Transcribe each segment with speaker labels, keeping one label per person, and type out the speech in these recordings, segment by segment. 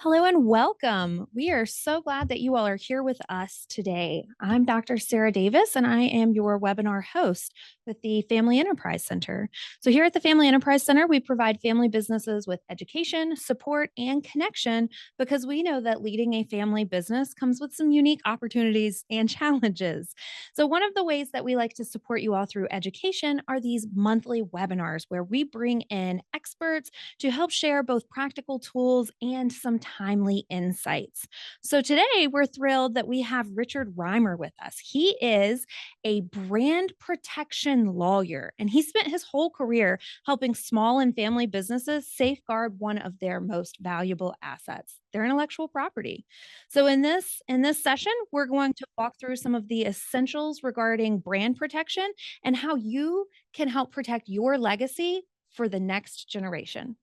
Speaker 1: Hello and welcome. We are so glad that you all are here with us today. I'm Dr. Sarah Davis, and I am your webinar host with the Family Enterprise Center. So, here at the Family Enterprise Center, we provide family businesses with education, support, and connection because we know that leading a family business comes with some unique opportunities and challenges. So, one of the ways that we like to support you all through education are these monthly webinars where we bring in experts to help share both practical tools and some timely insights. So today we're thrilled that we have Richard Reimer with us. He is a brand protection lawyer, and he spent his whole career helping small and family businesses safeguard one of their most valuable assets, their intellectual property. So in this session, we're going to walk through some of the essentials regarding brand protection and how you can help protect your legacy for the next generation.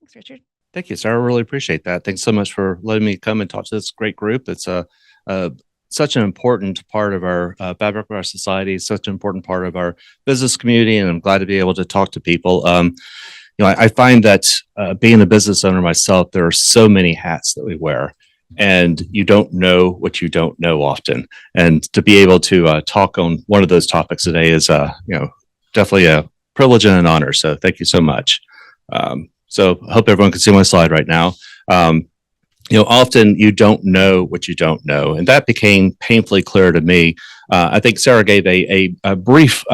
Speaker 1: Thanks, Richard.
Speaker 2: Thank you, Sarah. I really appreciate that. Thanks so much for letting me come and talk to this great group. It's such an important part of our fabric of our society, such an important part of our business community, and I'm glad to be able to talk to people. I find that being a business owner myself, there are so many hats that we wear, and you don't know what you don't know often. And to be able to talk on one of those topics today is, definitely a privilege and an honor. So thank you so much. So I hope everyone can see my slide right now. Often you don't know what you don't know, and that became painfully clear to me. I think Sarah gave a brief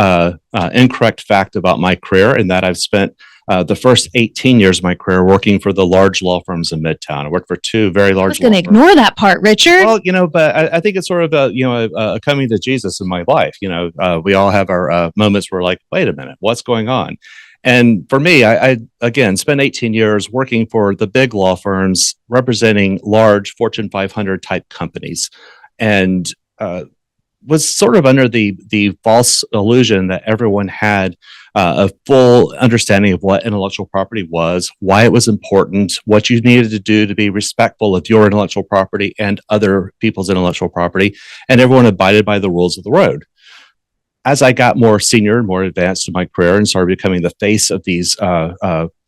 Speaker 2: incorrect fact about my career, in that I've spent the first 18 years of my career working for the large law firms in Midtown. I worked for two very large. I
Speaker 1: was going to ignore that part, Richard.
Speaker 2: Well, but I think it's sort of a coming to Jesus in my life. We all have our moments where, like, wait a minute, what's going on? And for me, I again spent 18 years working for the big law firms representing large Fortune 500 type companies, and was sort of under the false illusion that everyone had a full understanding of what intellectual property was, why it was important, what you needed to do to be respectful of your intellectual property and other people's intellectual property, and everyone abided by the rules of the road. As I got more senior and more advanced in my career and started becoming the face of these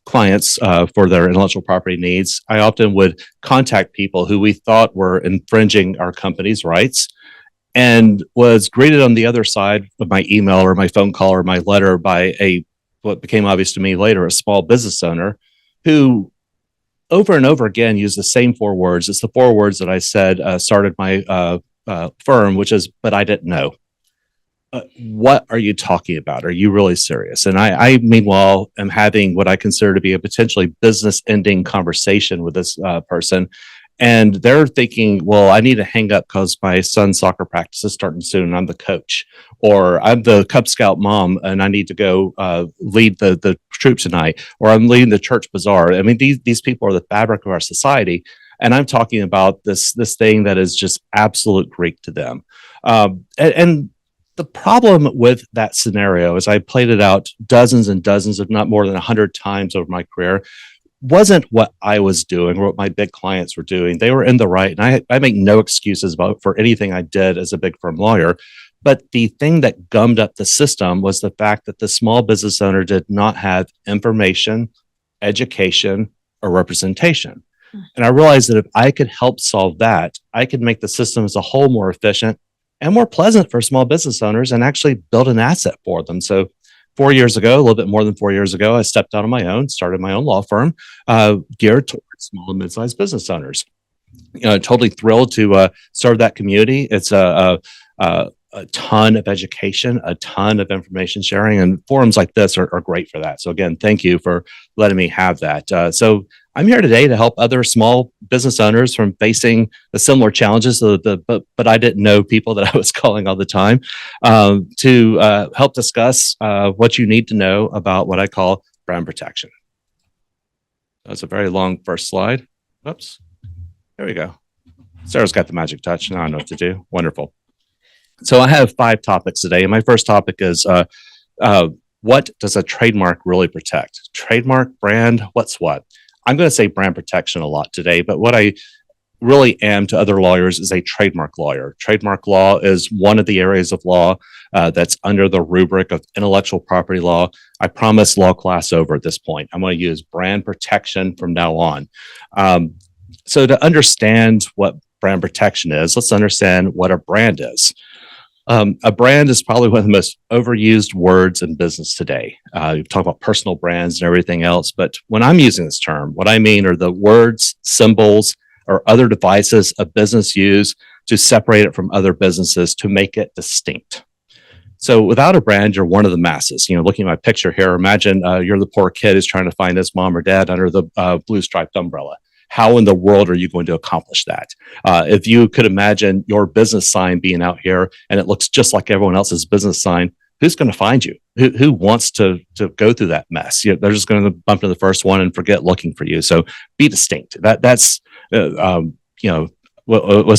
Speaker 2: clients for their intellectual property needs, I often would contact people who we thought were infringing our company's rights, and was greeted on the other side of my email or my phone call or my letter by what became obvious to me later, a small business owner who over and over again used the same four words. It's the four words that I said started my firm, which is, "But I didn't know." What are you talking about? Are you really serious? And I meanwhile, am having what I consider to be a potentially business-ending conversation with this person. And they're thinking, well, I need to hang up because my son's soccer practice is starting soon and I'm the coach. Or I'm the Cub Scout mom and I need to go lead the troop tonight. Or I'm leading the church bazaar. I mean, these people are the fabric of our society. And I'm talking about this thing that is just absolute Greek to them. And the problem with that scenario, as I played it out dozens and dozens, if not more than 100 times over my career, wasn't what I was doing or what my big clients were doing. They were in the right, and I make no excuses for anything I did as a big firm lawyer. But the thing that gummed up the system was the fact that the small business owner did not have information, education, or representation. And I realized that if I could help solve that, I could make the system as a whole more efficient and more pleasant for small business owners and actually build an asset for them. So 4 years ago, a little bit more than 4 years ago, I stepped out on my own, started my own law firm geared towards small and mid-sized business owners. Totally thrilled to serve that community. It's a ton of education, a ton of information sharing, and forums like this are great for that. So again, thank you for letting me have that. So I'm here today to help other small business owners from facing the similar challenges, but I didn't know people that I was calling all the time, to help discuss what you need to know about what I call brand protection. That's a very long first slide. Oops. There we go. Sarah's got the magic touch. Now I know what to do. Wonderful. So I have 5 topics today. And my first topic is what does a trademark really protect? Trademark, brand, what's what? I'm going to say brand protection a lot today, but what I really am to other lawyers is a trademark lawyer. Trademark law is one of the areas of law that's under the rubric of intellectual property law. I promise law class over at this point. I'm going to use brand protection from now on. So to understand what brand protection is, let's understand what a brand is. A brand is probably one of the most overused words in business today. You talk about personal brands and everything else, but when I'm using this term, what I mean are the words, symbols, or other devices a business use to separate it from other businesses to make it distinct. So without a brand, you're one of the masses. Looking at my picture here, imagine you're the poor kid who's trying to find his mom or dad under the blue striped umbrella. How in the world are you going to accomplish that? If you could imagine your business sign being out here and it looks just like everyone else's business sign, who's going to find you? Who wants to go through that mess? They're just going to bump into the first one and forget looking for you. So be distinct. That's what's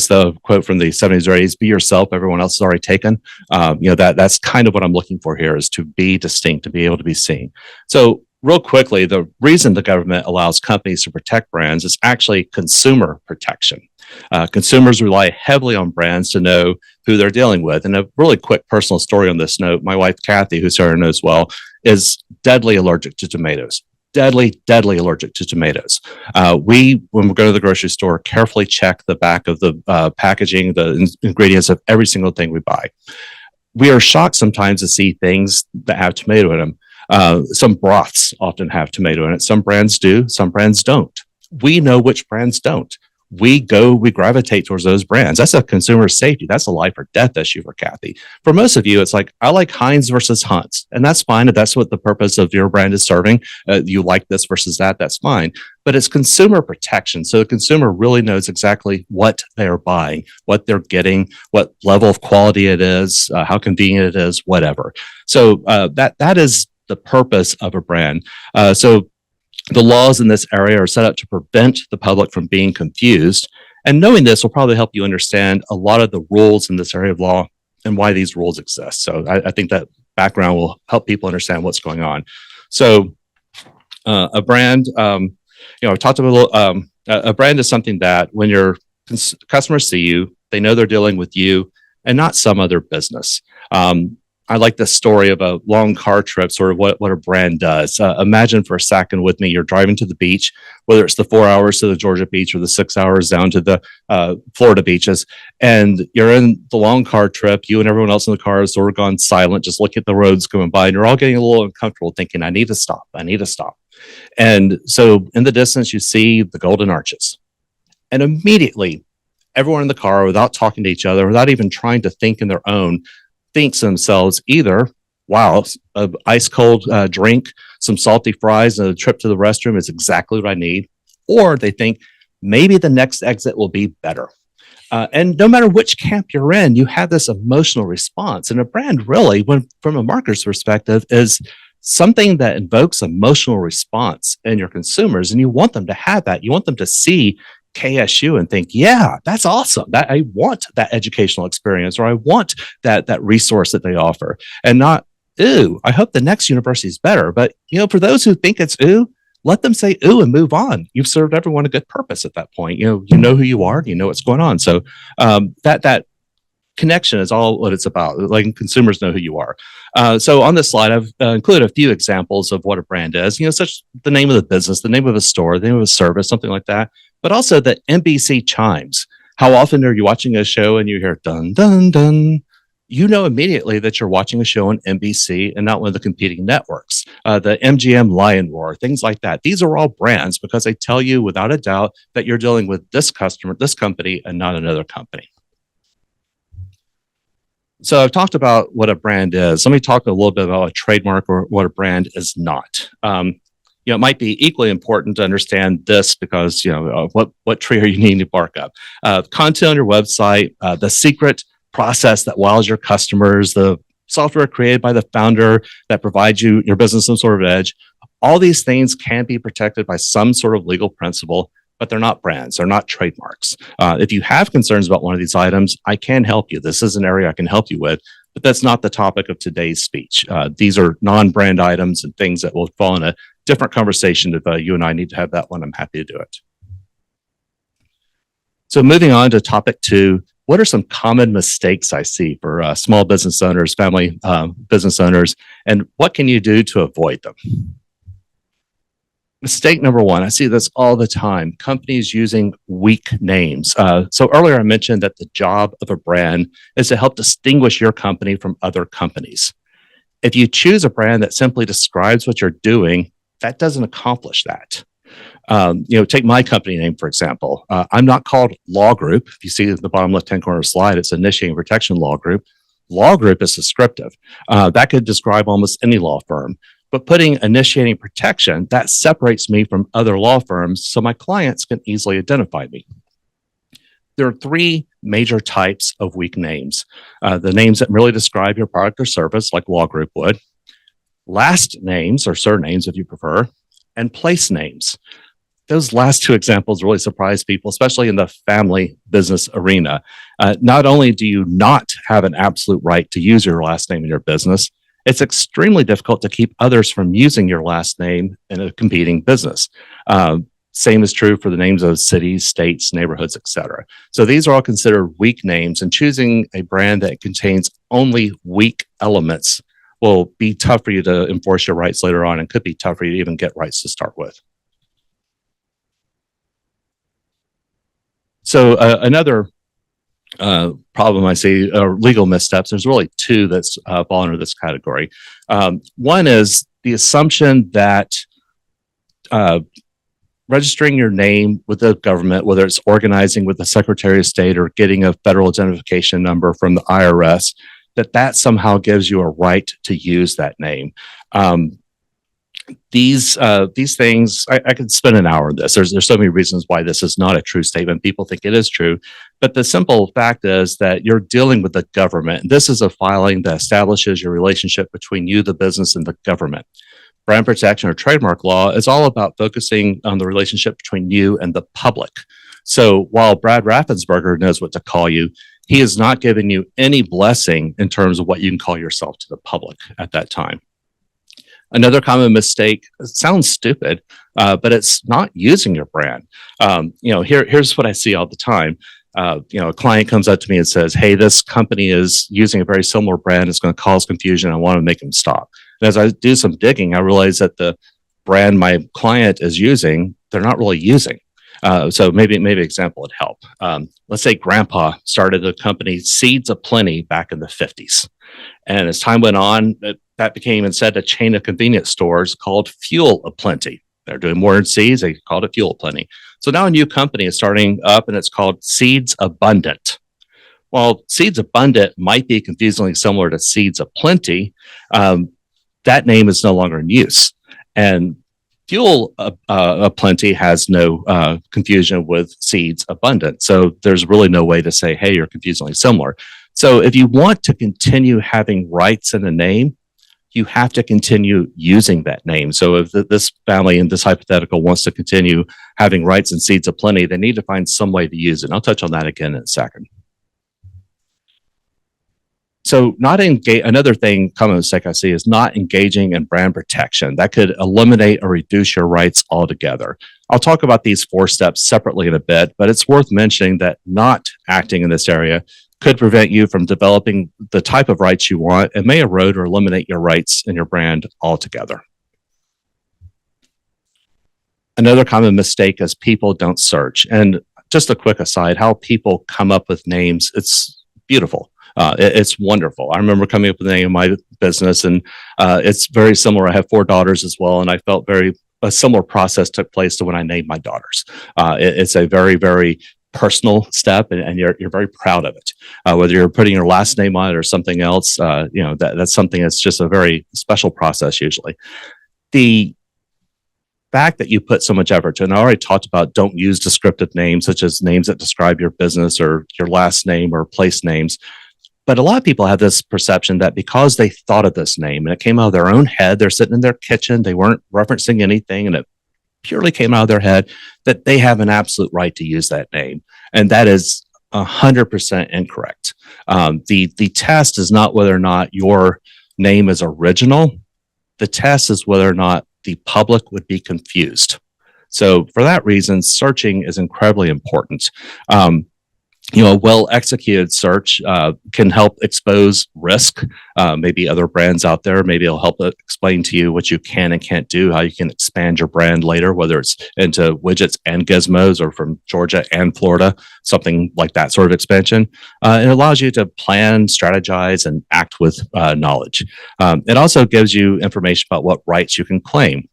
Speaker 2: the quote from the 70s or 80s? Be yourself. Everyone else is already taken. That's kind of what I'm looking for here, is to be distinct, to be able to be seen. So real quickly, the reason the government allows companies to protect brands is actually consumer protection. Consumers rely heavily on brands to know who they're dealing with. And a really quick personal story on this note, my wife, Kathy, who Sarah knows well, is deadly allergic to tomatoes. Deadly allergic to tomatoes. When we go to the grocery store, carefully check the back of the packaging, the ingredients of every single thing we buy. We are shocked sometimes to see things that have tomato in them. Some broths often have tomato in it. Some brands do, some brands don't. We know which brands don't. We gravitate towards those brands. That's a consumer safety. That's a life or death issue for Kathy. For most of you, it's like, I like Heinz versus Hunt's, and that's fine. If that's what the purpose of your brand is serving, you like this versus that, that's fine. But it's consumer protection. So the consumer really knows exactly what they're buying, what they're getting, what level of quality it is, how convenient it is, whatever. So that is the purpose of a brand. So the laws in this area are set up to prevent the public from being confused. And knowing this will probably help you understand a lot of the rules in this area of law and why these rules exist. So I think that background will help people understand what's going on. So a brand, I've talked about a little, a brand is something that when your customers see you, they know they're dealing with you and not some other business. I like the story of a long car trip, sort of what a brand does. Imagine for a second with me, you're driving to the beach, whether it's the 4 hours to the Georgia beach or the 6 hours down to the Florida beaches, and you're in the long car trip. You and everyone else in the car is sort of gone silent, just look at the roads going by, and you're all getting a little uncomfortable thinking, I need to stop. And so in the distance, you see the Golden Arches. And immediately, everyone in the car, without talking to each other, without even trying to think in their own, thinks themselves either, wow, an ice cold drink, some salty fries, and a trip to the restroom is exactly what I need. Or they think maybe the next exit will be better. And no matter which camp you're in, you have this emotional response. And a brand really, from a marketer's perspective, is something that invokes emotional response in your consumers. And you want them to have that. You want them to see KSU and think, yeah, that's awesome. That I want that educational experience, or I want that resource that they offer, and not, ooh, I hope the next university is better. But for those who think it's ooh, let them say ooh and move on. You've served everyone a good purpose at that point. You know who you are, you know what's going on. So that connection is all what it's about. Like, consumers know who you are. So on this slide, I've included a few examples of what a brand is. Such the name of the business, the name of a store, the name of a service, something like that. But also the NBC chimes. How often are you watching a show and you hear dun, dun, dun? You know immediately that you're watching a show on NBC and not one of the competing networks. The MGM Lion Roar, things like that. These are all brands because they tell you without a doubt that you're dealing with this customer, this company, and not another company. So I've talked about what a brand is. Let me talk a little bit about a trademark, or what a brand is not. It might be equally important to understand this because, what tree are you needing to bark up? Content on your website, the secret process that wows your customers, the software created by the founder that provides your business some sort of edge. All these things can be protected by some sort of legal principle, but they're not brands. They're not trademarks. If you have concerns about one of these items, I can help you. This is an area I can help you with, but that's not the topic of today's speech. These are non-brand items and things that will fall in a different conversation. If you and I need to have that one, I'm happy to do it. So moving on to topic 2, what are some common mistakes I see for small business owners, family business owners, and what can you do to avoid them? Mistake number one, I see this all the time, companies using weak names. So earlier I mentioned that the job of a brand is to help distinguish your company from other companies. If you choose a brand that simply describes what you're doing, that doesn't accomplish that. Take my company name, for example. I'm not called Law Group. If you see at the bottom left-hand corner of the slide, it's Initiating Protection Law Group. Law Group is descriptive. That could describe almost any law firm. But putting initiating protection, that separates me from other law firms so my clients can easily identify me. There are three major types of weak names. The names that really describe your product or service, like Law Group would, last names or surnames, if you prefer, and place names. Those last two examples really surprise people, especially in the family business arena. Not only do you not have an absolute right to use your last name in your business, it's extremely difficult to keep others from using your last name in a competing business. Same is true for the names of cities, states, neighborhoods, etc. So these are all considered weak names, and choosing a brand that contains only weak elements will be tough for you to enforce your rights later on, and could be tough for you to even get rights to start with. So another problem I see are legal missteps. There's really two that's fall under this category. One is the assumption that registering your name with the government, whether it's organizing with the Secretary of State or getting a federal identification number from the IRS, that somehow gives you a right to use that name. These things, I could spend an hour on this. There's so many reasons why this is not a true statement. People think it is true, but the simple fact is that you're dealing with the government. This is a filing that establishes your relationship between you, the business, and the government. Brand protection or trademark law is all about focusing on the relationship between you and the public. So while Brad Raffensperger knows what to call you, he is not giving you any blessing in terms of what you can call yourself to the public at that time. Another common mistake, sounds stupid, but it's not using your brand. Here's what I see all the time. A client comes up to me and says, "Hey, this company is using a very similar brand. It's going to cause confusion. I want to make them stop." And as I do some digging, I realize that the brand my client is using, they're not really using. So maybe an example would help. Let's say Grandpa started the company Seeds of Plenty back in the 50s. And as time went on, that became instead a chain of convenience stores called Fuel of Plenty. They're doing more in seeds. They called it Fuel of Plenty. So now a new company is starting up, and it's called Seeds Abundant. While Seeds Abundant might be confusingly similar to Seeds of Plenty, that name is no longer in use. And Fuel of Plenty has no confusion with Seeds Abundant. So there's really no way to say, hey, you're confusingly similar. So if you want to continue having rights in a name, you have to continue using that name. So if this family in this hypothetical wants to continue having rights in Seeds of Plenty, they need to find some way to use it. I'll touch on that again in a second. So another common mistake I see is not engaging in brand protection. That could eliminate or reduce your rights altogether. I'll talk about these 4 steps separately in a bit, but it's worth mentioning that not acting in this area could prevent you from developing the type of rights you want and may erode or eliminate your rights in your brand altogether. Another common mistake is people don't search. And just a quick aside, how people come up with names, it's beautiful. It's wonderful. I remember coming up with the name of my business, and it's very similar. I have 4 daughters as well, and I felt a similar process took place to when I named my daughters. It's a very, very personal step, and you're very proud of it. Whether you're putting your last name on it or something else, that's something that's just a very special process usually. The fact that you put so much effort to, and I already talked about don't use descriptive names such as names that describe your business or your last name or place names. But a lot of people have this perception that because they thought of this name and it came out of their own head, they're sitting in their kitchen, they weren't referencing anything, and it purely came out of their head, that they have an absolute right to use that name. And that is 100% incorrect. The test is not whether or not your name is original. The test is whether or not the public would be confused. So for that reason, searching is incredibly important. A well-executed search can help expose risk. Maybe other brands out there, maybe it'll help explain to you what you can and can't do, how you can expand your brand later, whether it's into widgets and gizmos or from Georgia and Florida, something like that sort of expansion. It allows you to plan, strategize, and act with knowledge. It also gives you information about what rights you can claim.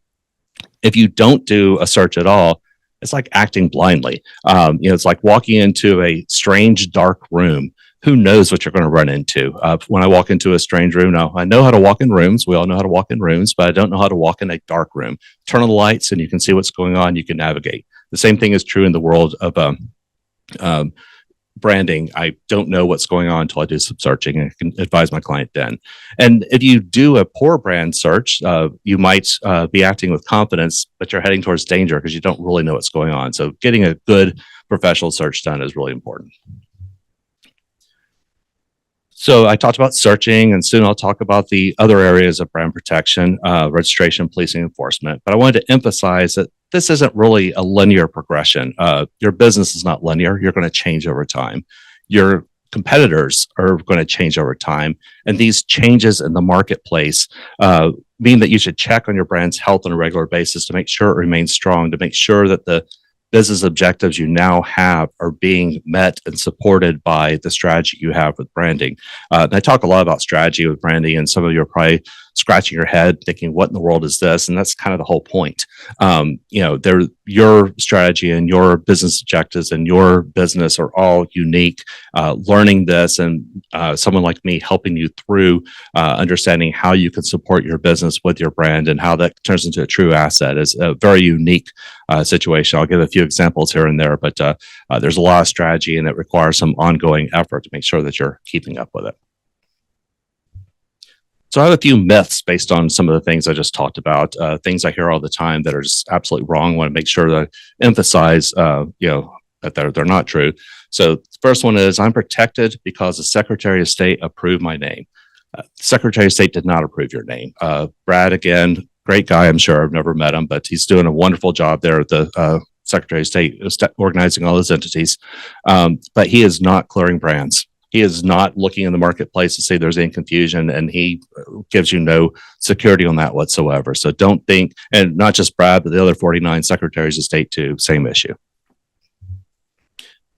Speaker 2: If you don't do a search at all, it's like acting blindly. It's like walking into a strange, dark room. Who knows what you're going to run into? When I walk into a strange room, now I know how to walk in rooms. We all know how to walk in rooms, but I don't know how to walk in a dark room. Turn on the lights and you can see what's going on. You can navigate. The same thing is true in the world of branding. I don't know what's going on until I do some searching, and I can advise my client then. And if you do a poor brand search, you might be acting with confidence, but you're heading towards danger because you don't really know what's going on. So getting a good professional search done is really important. So I talked about searching, and soon I'll talk about the other areas of brand protection, registration, policing, enforcement. But I wanted to emphasize that this isn't really a linear progression. Your business is not linear. You're going to change over time. Your competitors are going to change over time. And these changes in the marketplace mean that you should check on your brand's health on a regular basis to make sure it remains strong, to make sure that the business objectives you now have are being met and supported by the strategy you have with branding. And I talk a lot about strategy with branding, and some of you are probably scratching your head thinking, what in the world is this? And that's kind of the whole point. Your strategy and your business objectives and your business are all unique. Learning this and someone like me helping you through understanding how you can support your business with your brand and how that turns into a true asset is a very unique situation. I'll give a few examples here and there, but there's a lot of strategy and it requires some ongoing effort to make sure that you're keeping up with it. So I have a few myths based on some of the things I just talked about, things I hear all the time that are just absolutely wrong. I want to make sure that I emphasize, that they're not true. So the first one is, I'm protected because the Secretary of State approved my name. Secretary of State did not approve your name. Brad, again, great guy. I'm sure I've never met him, but he's doing a wonderful job there at the Secretary of State, organizing all those entities. But he is not clearing brands. He is not looking in the marketplace to see there's any confusion, and he gives you no security on that whatsoever. So don't think, and not just Brad, but the other 49 secretaries of state too, same issue.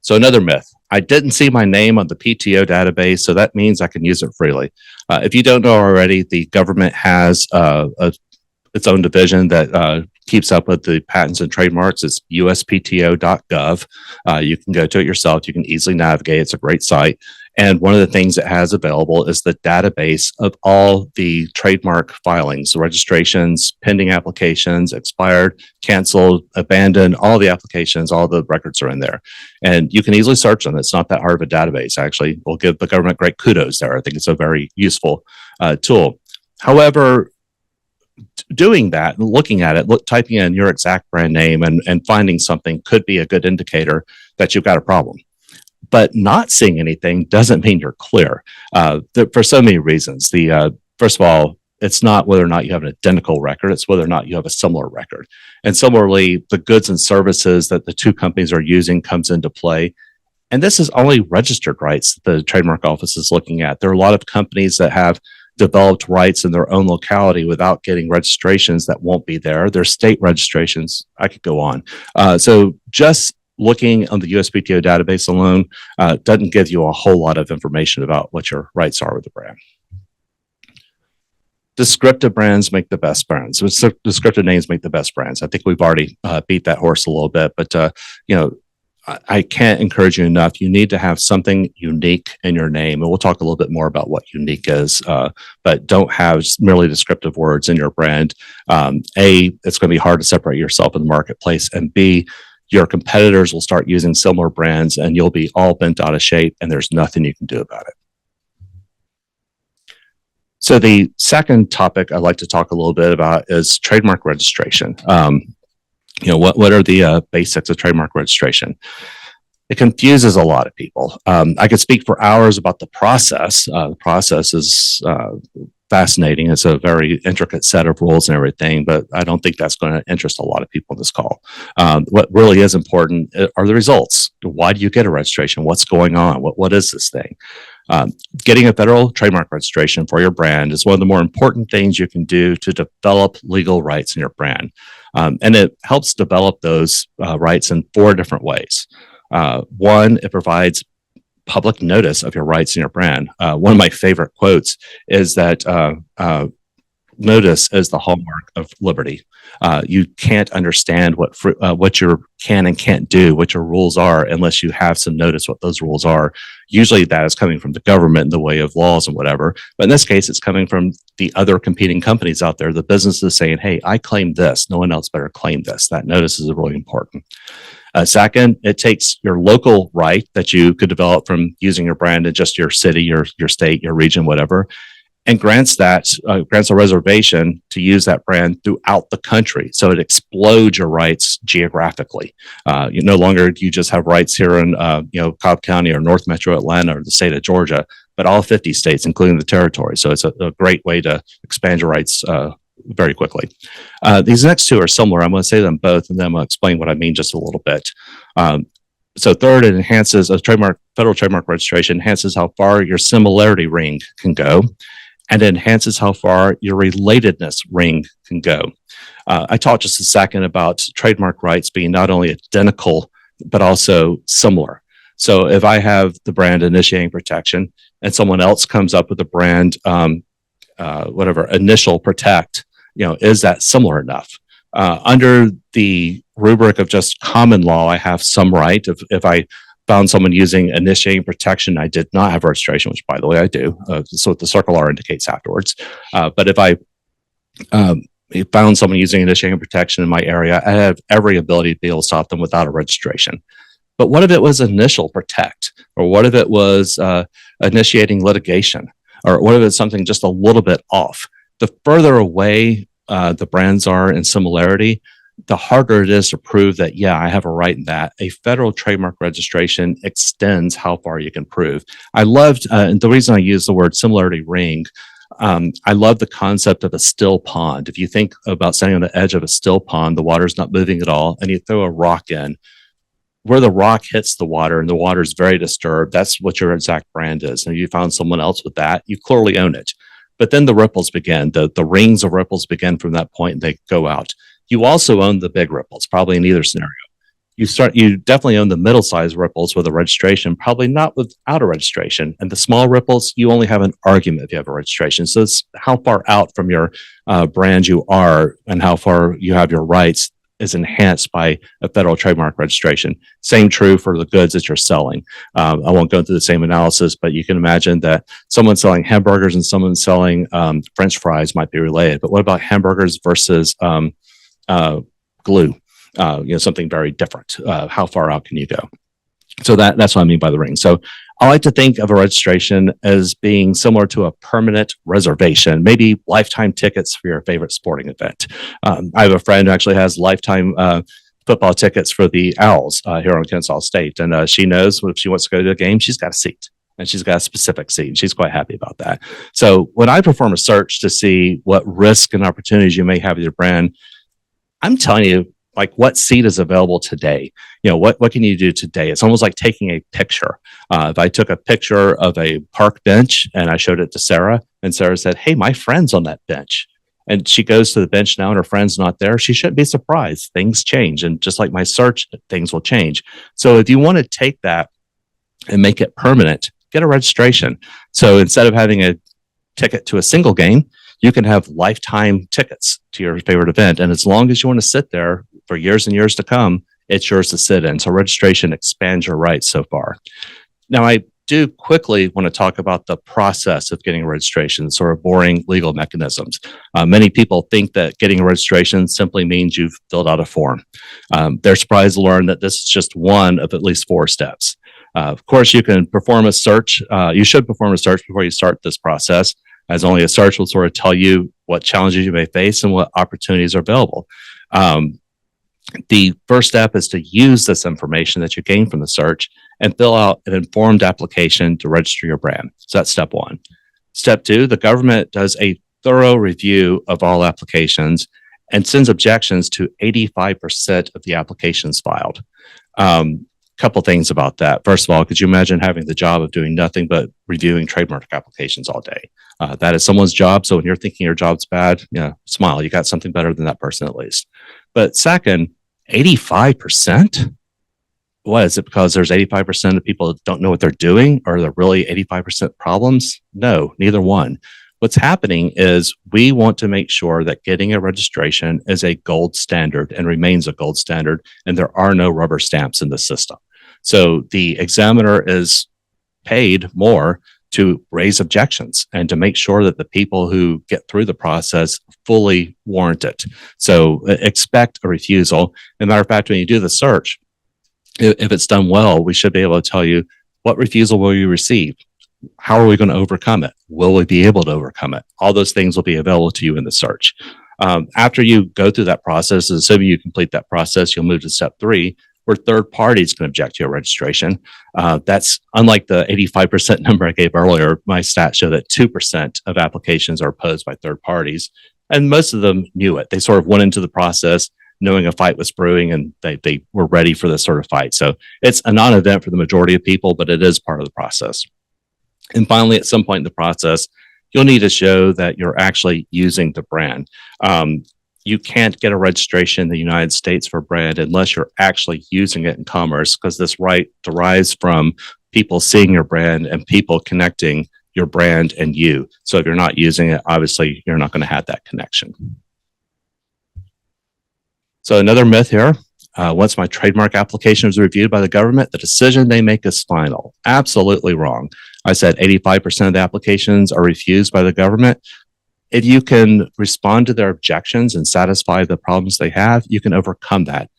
Speaker 2: So another myth, I didn't see my name on the PTO database, so that means I can use it freely. If you don't know already, the government has its own division that keeps up with the patents and trademarks. It's uspto.gov. You can go to it yourself. You can easily navigate. It's a great site. And one of the things it has available is the database of all the trademark filings, the registrations, pending applications, expired, canceled, abandoned, all the applications, all the records are in there. And you can easily search them. It's not that hard of a database, actually. We'll give the government great kudos there. I think it's a very useful tool. However, doing that, looking at it, typing in your exact brand name and finding something could be a good indicator that you've got a problem. But not seeing anything doesn't mean you're clear for so many reasons. First of all, it's not whether or not you have an identical record, it's whether or not you have a similar record. And similarly, the goods and services that the two companies are using comes into play. And this is only registered rights that the trademark office is looking at. There are a lot of companies that have developed rights in their own locality without getting registrations that won't be there. There's state registrations. I could go on. So just looking on the USPTO database alone doesn't give you a whole lot of information about what your rights are with the brand. Descriptive brands make the best brands. Descriptive names make the best brands. I think we've already beat that horse a little bit, but I can't encourage you enough. You need to have something unique in your name. And we'll talk a little bit more about what unique is, but don't have merely descriptive words in your brand. A, it's going to be hard to separate yourself in the marketplace. And B, your competitors will start using similar brands and you'll be all bent out of shape and there's nothing you can do about it. So the second topic I'd like to talk a little bit about is trademark registration. What are the basics of trademark registration? It confuses a lot of people. I could speak for hours about the process. The process is fascinating. It's a very intricate set of rules and everything, but I don't think that's going to interest a lot of people in this call. What really is important are the results. Why do you get a registration? What's going on? What is this thing? Getting a federal trademark registration for your brand is one of the more important things you can do to develop legal rights in your brand. And it helps develop those rights in 4 different ways. One, it provides public notice of your rights in your brand. One of my favorite quotes is that notice is the hallmark of liberty. You can't understand what you can and can't do, what your rules are, unless you have some notice what those rules are. Usually that is coming from the government in the way of laws and whatever. But in this case, it's coming from the other competing companies out there. The business is saying, hey, I claim this. No one else better claim this. That notice is really important. Second, it takes your local right that you could develop from using your brand in just your city, your state, your region, whatever, and grants a reservation to use that brand throughout the country. So it explodes your rights geographically. You no longer you just have rights here in Cobb County or North Metro Atlanta or the state of Georgia, but all 50 states, including the territory. So it's a great way to expand your rights very quickly. These next 2 are similar. I'm going to say them both, and then I'm going to explain what I mean just a little bit. So third, it enhances federal trademark registration enhances how far your similarity ring can go, and it enhances how far your relatedness ring can go. I talked just a second about trademark rights being not only identical, but also similar. So if I have the brand initiating protection and someone else comes up with a brand, initial protect, is that similar enough? Under the rubric of just common law, I have some right. If I found someone using initiating protection, I did not have registration, which by the way, I do. So the circle R indicates afterwards. But if I found someone using initiating protection in my area, I have every ability to be able to stop them without a registration. But what if it was initial protect? Or what if it was initiating litigation? Or what if it's something just a little bit off? The further away the brands are in similarity, the harder it is to prove that, yeah, I have a right in that. A federal trademark registration extends how far you can prove. I loved, and the reason I use the word similarity ring, I love the concept of a still pond. If you think about standing on the edge of a still pond, the water's not moving at all, and you throw a rock in, where the rock hits the water and the water is very disturbed, that's what your exact brand is. And if you found someone else with that, you clearly own it. But then the ripples begin. The rings of ripples begin from that point, and they go out. You also own the big ripples, probably in either scenario. You definitely own the middle-sized ripples with a registration, probably not without a registration. And the small ripples, you only have an argument if you have a registration. So it's how far out from your brand you are and how far you have your rights is enhanced by a federal trademark registration. Same true for the goods that you're selling. I won't go into the same analysis, but you can imagine that someone selling hamburgers and someone selling French fries might be related. But what about hamburgers versus glue? Something very different. How far out can you go? So that's what I mean by the ring. So I like to think of a registration as being similar to a permanent reservation, maybe lifetime tickets for your favorite sporting event. I have a friend who actually has lifetime football tickets for the Owls here on Kennesaw State. And she knows if she wants to go to a game, she's got a seat. And she's got a specific seat. And she's quite happy about that. So when I perform a search to see what risk and opportunities you may have with your brand, I'm telling you, like, what seat is available today? What can you do today? It's almost like taking a picture. If I took a picture of a park bench and I showed it to Sarah, and Sarah said, hey, my friend's on that bench. And she goes to the bench now and her friend's not there, she shouldn't be surprised. Things change. And just like my search, things will change. So if you want to take that and make it permanent, get a registration. So instead of having a ticket to a single game, you can have lifetime tickets to your favorite event. And as long as you want to sit there for years and years to come, it's yours to sit in. So registration expands your rights so far. Now, I do quickly want to talk about the process of getting a registration, sort of boring legal mechanisms. Many people think that getting a registration simply means you've filled out a form. They're surprised to learn that this is just one of at least 4 steps. Of course, you can perform a search. You should perform a search before you start this process, as only a search will sort of tell you what challenges you may face and what opportunities are available. The first step is to use this information that you gain from the search and fill out an informed application to register your brand. So that's step 1. Step two, the government does a thorough review of all applications and sends objections to 85% of the applications filed. Couple things about that. First of all, could you imagine having the job of doing nothing but reviewing trademark applications all day? That is someone's job. So when you're thinking your job's bad, smile. You got something better than that person at least. But second, 85%? What is it? Because there's 85% of people that don't know what they're doing, or they're really 85% problems? No, neither one. What's happening is we want to make sure that getting a registration is a gold standard and remains a gold standard, and there are no rubber stamps in the system. So the examiner is paid more to raise objections and to make sure that the people who get through the process fully warrant it. So expect a refusal. As a matter of fact, when you do the search, if it's done well, we should be able to tell you, what refusal will you receive? How are we going to overcome it? Will we be able to overcome it? All those things will be available to you in the search. After you go through that process, assuming you complete that process, you'll move to step three, where third parties can object to your registration. That's unlike the 85% number I gave earlier. My stats show that 2% of applications are opposed by third parties, and most of them knew it. They sort of went into the process knowing a fight was brewing, and they were ready for this sort of fight. So it's a non-event for the majority of people, but it is part of the process. And finally, at some point in the process, you'll need to show that you're actually using the brand. You can't get a registration in the United States for brand unless you're actually using it in commerce, because this right derives from people seeing your brand and people connecting your brand and you. So if you're not using it, obviously you're not going to have that connection. So another myth here. Once my trademark application is reviewed by the government, the decision they make is final. Absolutely wrong. I said 85% of the applications are refused by the government. If you can respond to their objections and satisfy the problems they have, you can overcome that.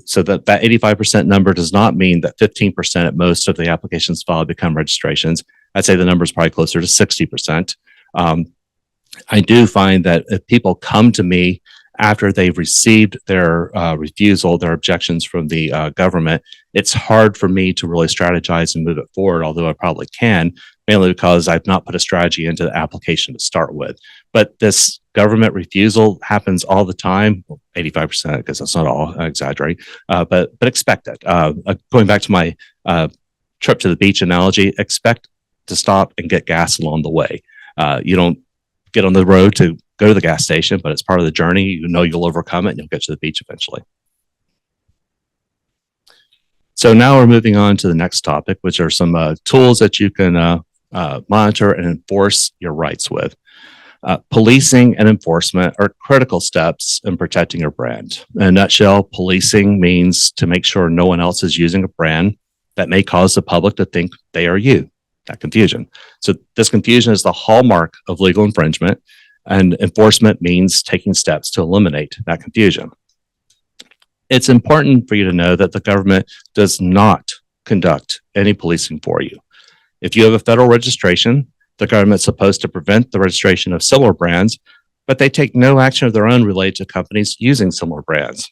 Speaker 2: So that 85% number does not mean that 15% at most of the applications filed become registrations. I'd say the number is probably closer to 60%. I do find that if people come to me after they've received their refusal, their objections from the government, it's hard for me to really strategize and move it forward, although I probably can, mainly because I've not put a strategy into the application to start with. But this government refusal happens all the time, 85%, because that's not all, I exaggerate, but expect it. Going back to my trip to the beach analogy, expect to stop and get gas along the way. You don't get on the road to go to the gas station, but it's part of the journey. You know you'll overcome it and you'll get to the beach eventually. So now we're moving on to the next topic, which are some tools that you can monitor and enforce your rights with. Policing and enforcement are critical steps in protecting your brand. In a nutshell, policing means to make sure no one else is using a brand that may cause the public to think they are you, that confusion. So this confusion is the hallmark of legal infringement, and enforcement means taking steps to eliminate that confusion. It's important for you to know that the government does not conduct any policing for you. If you have a federal registration, the government's supposed to prevent the registration of similar brands, but they take no action of their own related to companies using similar brands.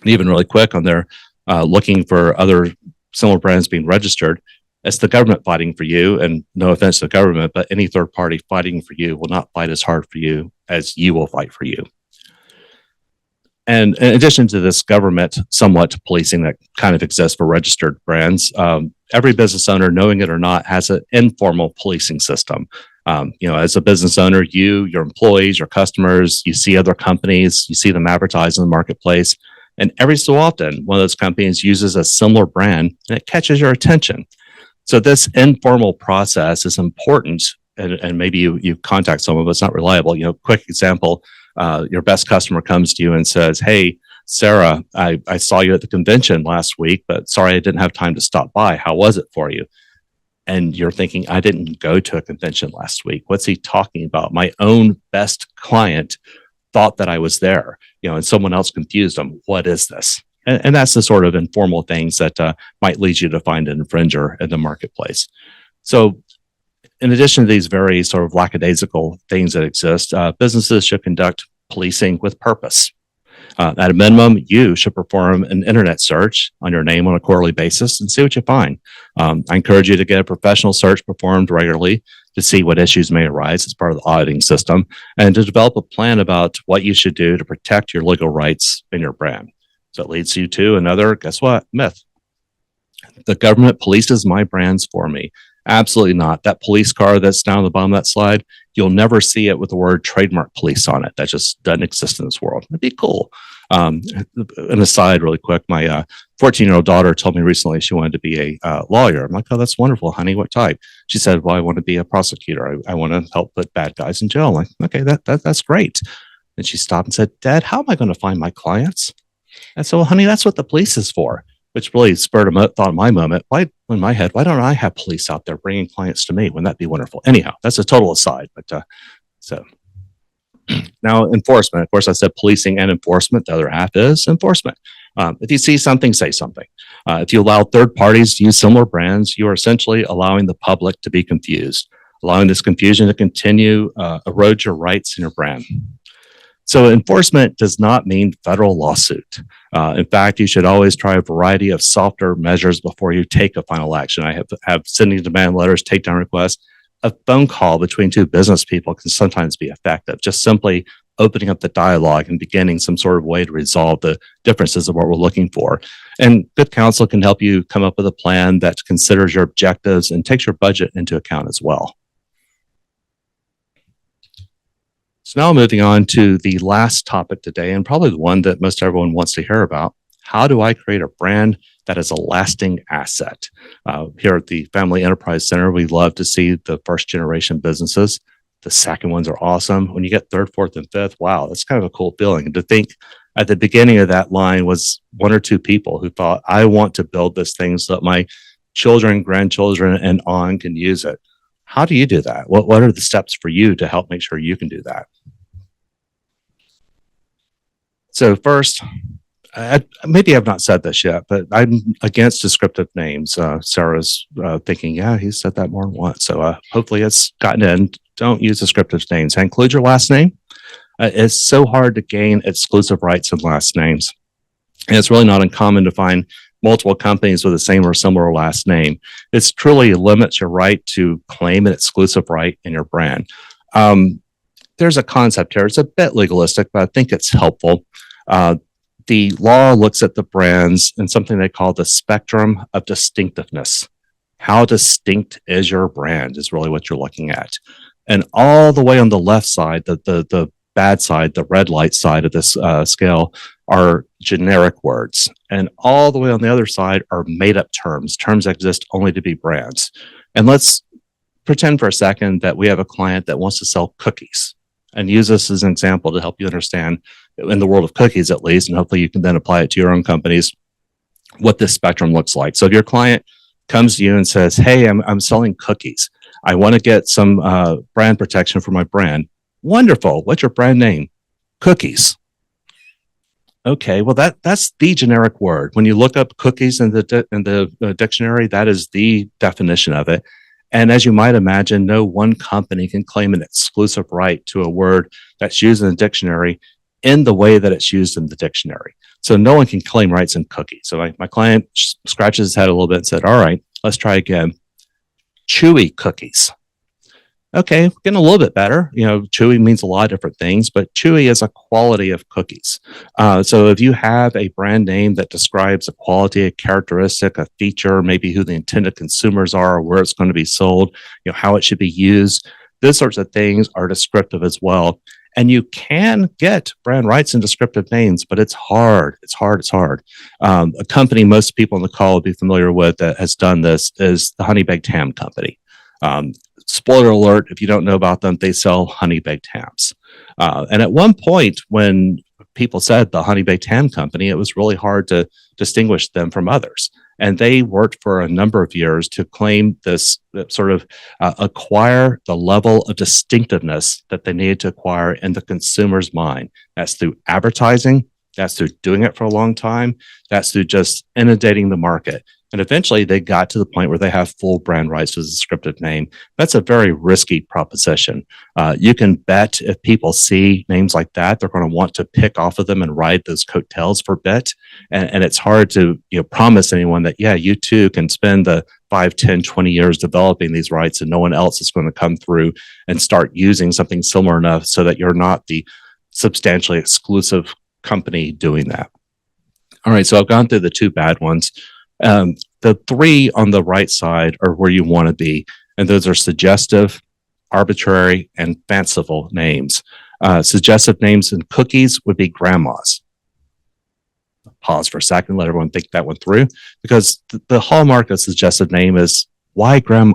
Speaker 2: And even really quick on their looking for other similar brands being registered, it's the government fighting for you, and no offense to the government, but any third party fighting for you will not fight as hard for you as you will fight for you. And in addition to this government somewhat policing that kind of exists for registered brands, every business owner, knowing it or not, has an informal policing system. As a business owner, your employees, your customers, you see other companies, you see them advertise in the marketplace, and every so often, one of those companies uses a similar brand and it catches your attention. So this informal process is important, and maybe you contact someone, but it's not reliable. Quick example, your best customer comes to you and says, "Hey, Sarah, I saw you at the convention last week, but sorry, I didn't have time to stop by. How was it for you?" And you're thinking, I didn't go to a convention last week. What's he talking about? My own best client thought that I was there, and someone else confused them. What is this? And that's the sort of informal things that might lead you to find an infringer in the marketplace. So in addition to these very sort of lackadaisical things that exist, businesses should conduct policing with purpose. At a minimum, you should perform an internet search on your name on a quarterly basis and see what you find. I encourage you to get a professional search performed regularly to see what issues may arise as part of the auditing system, and to develop a plan about what you should do to protect your legal rights in your brand. So it leads you to another, guess what, myth. The government polices my brands for me. Absolutely not. That police car that's down at the bottom of that slide, you'll never see it with the word trademark police on it. That just doesn't exist in this world. It'd be cool. An aside really quick, my 14-year-old daughter told me recently she wanted to be a lawyer. I'm like, oh, that's wonderful, honey. What type? She said, well, I want to be a prosecutor. I want to help put bad guys in jail. I'm like, okay, that's great. And she stopped and said, Dad, how am I going to find my clients? And so, well, honey, that's what the police is for. Which really spurred a thought in my moment. Why, in my head, why don't I have police out there bringing clients to me? Wouldn't that be wonderful? Anyhow, that's a total aside. But so now enforcement. Of course, I said policing and enforcement. The other half is enforcement. If you see something, say something. If you allow third parties to use similar brands, you are essentially allowing the public to be confused, allowing this confusion to continue erode your rights in your brand. So enforcement does not mean federal lawsuit. In fact, you should always try a variety of softer measures before you take a final action. I have sending demand letters, takedown requests. A phone call between two business people can sometimes be effective. Just simply opening up the dialogue and beginning some sort of way to resolve the differences of what we're looking for. And good counsel can help you come up with a plan that considers your objectives and takes your budget into account as well. So now moving on to the last topic today, and probably the one that most everyone wants to hear about. How do I create a brand that is a lasting asset? Here at the Family Enterprise Center, we love to see the first generation businesses. The second ones are awesome. When you get third, fourth, and fifth, wow, that's kind of a cool feeling. And to think at the beginning of that line was one or two people who thought, I want to build this thing so that my children, grandchildren, and on can use it. How do you do that? What are the steps for you to help make sure you can do that? So first, maybe I've not said this yet, but I'm against descriptive names. Sarah's thinking, yeah, he said that more than once. So hopefully it's gotten in. Don't use descriptive names. Include your last name. It's so hard to gain exclusive rights in last names. And it's really not uncommon to find multiple companies with the same or similar last name. It truly limits your right to claim an exclusive right in your brand. There's a concept here. It's a bit legalistic, but I think it's helpful. The law looks at the brands in something they call the spectrum of distinctiveness. How distinct is your brand is really what you're looking at. And all the way on the left side, the bad side, the red light side of this scale are generic words. And all the way on the other side are made up terms that exist only to be brands. And let's pretend for a second that we have a client that wants to sell cookies, and use this as an example to help you understand, in the world of cookies at least, and hopefully you can then apply it to your own companies, what this spectrum looks like. So if your client comes to you and says, hey, I'm selling cookies. I want to get some brand protection for my brand. Wonderful. What's your brand name? Cookies. Okay, well that's the generic word. When you look up cookies in the dictionary, that is the definition of it. And as you might imagine, no one company can claim an exclusive right to a word that's used in the dictionary in the way that it's used in the dictionary. So no one can claim rights in cookies. So my client scratches his head a little bit and said, all right, let's try again. Chewy cookies. Okay, getting a little bit better. You know, chewy means a lot of different things, but chewy is a quality of cookies. So if you have a brand name that describes a quality, a characteristic, a feature, maybe who the intended consumers are, where it's going to be sold, you know, how it should be used, those sorts of things are descriptive as well. And you can get brand rights and descriptive names, but it's hard. It's hard. A company most people on the call will be familiar with that has done this is the Honey Baked Ham Company. Spoiler alert, if you don't know about them, they sell honey baked hams. And at one point, when people said the Honey Baked Ham Company, it was really hard to distinguish them from others. And they worked for a number of years to claim this sort of acquire the level of distinctiveness that they needed to acquire in the consumer's mind. That's through advertising. That's through doing it for a long time. That's through just inundating the market. And eventually they got to the point where they have full brand rights to the descriptive name. That's a very risky proposition. You can bet if people see names like that, they're going to want to pick off of them and ride those coattails for a bit. And it's hard to promise anyone that, yeah, you too can spend the 5, 10, 20 years developing these rights and no one else is going to come through and start using something similar enough so that you're not the substantially exclusive company doing that. All right, so I've gone through the two bad ones. The three on the right side are where you want to be, and those are suggestive, arbitrary, and fanciful names. Suggestive names in cookies would be grandmas. Pause for a second, let everyone think that one through, because the hallmark of suggestive name is why grandma?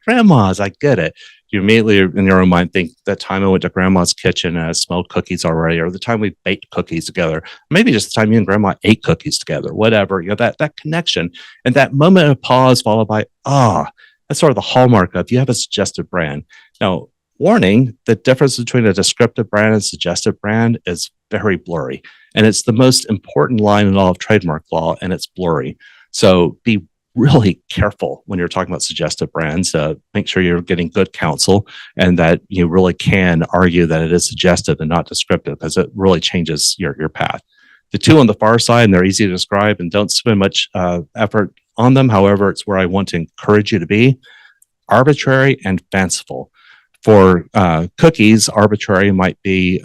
Speaker 2: Grandmas, I get it. You immediately in your own mind think that time I went to grandma's kitchen and I smelled cookies already, or the time we baked cookies together, maybe just the time you and grandma ate cookies together, whatever, that connection and that moment of pause followed by, that's sort of the hallmark of you have a suggestive brand. Now, warning, the difference between a descriptive brand and suggestive brand is very blurry. And it's the most important line in all of trademark law, and it's blurry. So be really careful when you're talking about suggestive brands. Make sure you're getting good counsel and that you really can argue that it is suggestive and not descriptive, because it really changes your path. The two on the far side, and they're easy to describe and don't spend much effort on them. However, it's where I want to encourage you to be: arbitrary and fanciful. For cookies, arbitrary might be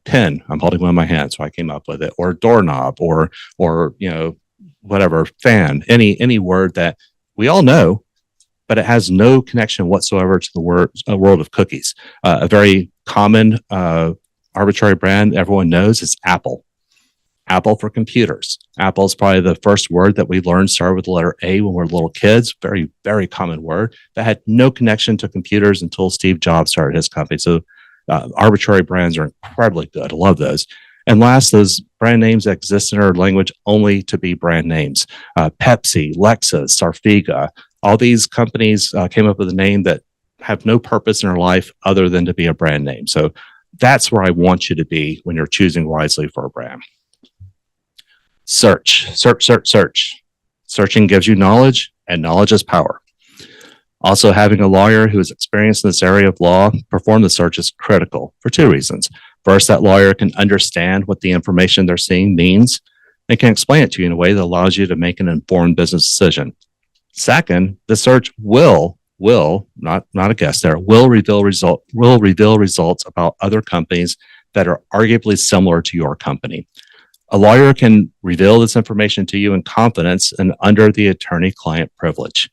Speaker 2: pen. I'm holding one in my hand, so I came up with it, or doorknob, or whatever, fan, any word that we all know, but it has no connection whatsoever to the world of cookies. A very common arbitrary brand everyone knows is Apple. Apple for computers. Apple is probably the first word that we learned started with the letter A when we were little kids. Very, very common word that had no connection to computers until Steve Jobs started his company. So arbitrary brands are incredibly good. I love those. And last, those brand names that exist in our language only to be brand names. Pepsi, Lexus, Sarfiga, all these companies came up with a name that have no purpose in their life other than to be a brand name. So that's where I want you to be when you're choosing wisely for a brand. Search. Searching gives you knowledge, and knowledge is power. Also, having a lawyer who is experienced in this area of law perform the search is critical for two reasons. First, that lawyer can understand what the information they're seeing means and can explain it to you in a way that allows you to make an informed business decision. Second, the search will not a guess there, will reveal results about other companies that are arguably similar to your company. A lawyer can reveal this information to you in confidence and under the attorney-client privilege.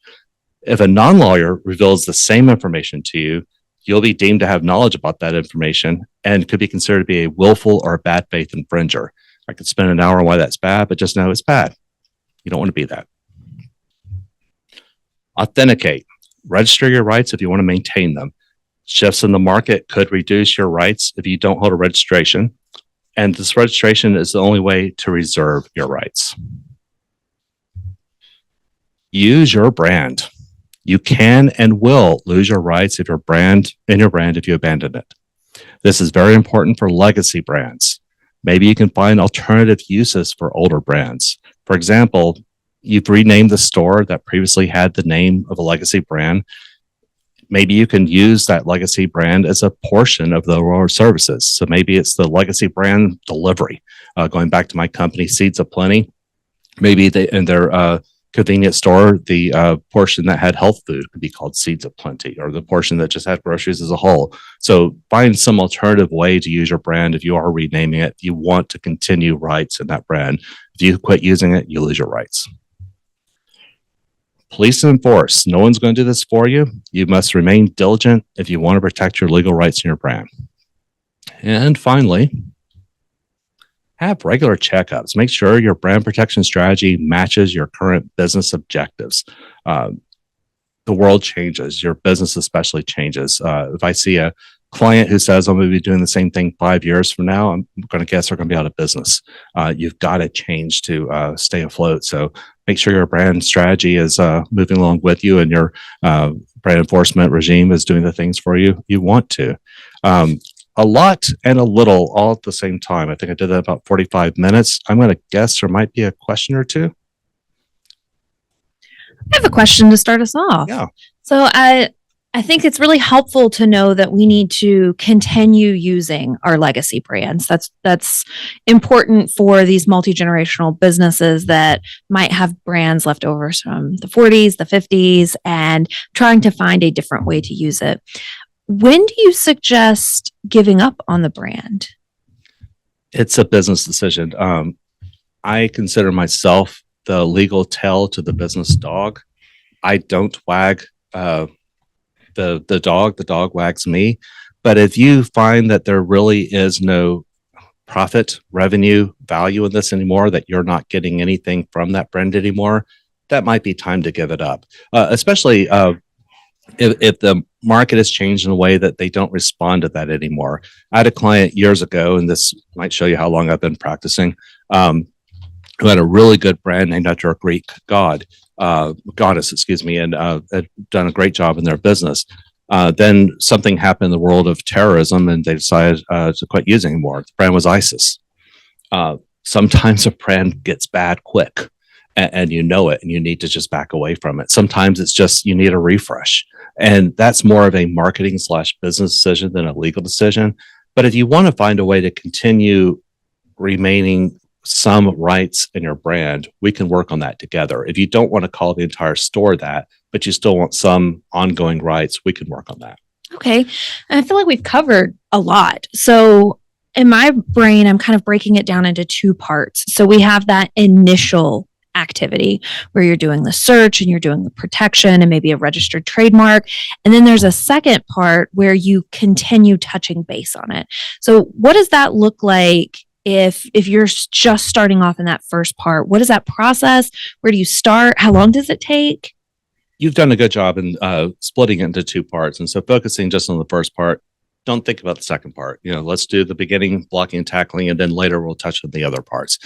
Speaker 2: If a non-lawyer reveals the same information to you, you'll be deemed to have knowledge about that information and could be considered to be a willful or a bad faith infringer. I could spend an hour on why that's bad, but just know it's bad. You don't want to be that. Authenticate. Register your rights if you want to maintain them. Shifts in the market could reduce your rights if you don't hold a registration. And this registration is the only way to reserve your rights. Use your brand. You can and will lose your rights if you abandon it. This is very important for legacy brands. Maybe you can find alternative uses for older brands. For example, you've renamed the store that previously had the name of a legacy brand. Maybe you can use that legacy brand as a portion of the overall services. So maybe it's the legacy brand delivery. Going back to my company, Seeds of Plenty, maybe in their convenience store, the portion that had health food could be called Seeds of Plenty, or the portion that just had groceries as a whole. So find some alternative way to use your brand if you are renaming it. If you want to continue rights in that brand, if you quit using it, you lose your rights. Police and enforce. No one's going to do this for you. You must remain diligent if you want to protect your legal rights in your brand. And finally, have regular checkups. Make sure your brand protection strategy matches your current business objectives. The world changes. Your business especially changes. If I see a client who says, I'm going to be doing the same thing 5 years from now, I'm going to guess they're going to be out of business. You've got to change to stay afloat. So make sure your brand strategy is moving along with you and your brand enforcement regime is doing the things for you want to. A lot and a little all at the same time. I think I did that about 45 minutes. I'm going to guess there might be a question or two.
Speaker 1: have a question to start us off.
Speaker 2: Yeah.
Speaker 1: So I think it's really helpful to know that we need to continue using our legacy brands. That's important for these multi-generational businesses that might have brands left over from the 40s, the 50s, and trying to find a different way to use it. When do you suggest giving up on the brand?
Speaker 2: It's a business decision. I consider myself the legal tail to the business dog. I don't wag the dog. The dog wags me. But if you find that there really is no profit, revenue, value in this anymore, that you're not getting anything from that brand anymore, that might be time to give it up. Especially if the market has changed in a way that they don't respond to that anymore. I had a client years ago, and this might show you how long I've been practicing, who had a really good brand named after a Greek goddess, and had done a great job in their business. Then something happened in the world of terrorism, and they decided to quit using it more. The brand was ISIS. Sometimes a brand gets bad quick, and you know it, and you need to just back away from it. Sometimes it's just you need a refresh, and that's more of a marketing / business decision than a legal decision. But if you want to find a way to continue remaining some rights in your brand, we can work on that together. If you don't want to call the entire store that, but you still want some ongoing rights, we can work on that.
Speaker 1: Okay. I feel like we've covered a lot. So in my brain, I'm kind of breaking it down into two parts. So we have that initial activity where you're doing the search and you're doing the protection and maybe a registered trademark. And then there's a second part where you continue touching base on it. So what does that look like if you're just starting off in that first part? What is that process? Where do you start? How long does it take?
Speaker 2: You've done a good job in splitting it into two parts. And so focusing just on the first part, don't think about the second part. Let's do the beginning, blocking and tackling, and then later we'll touch on the other parts.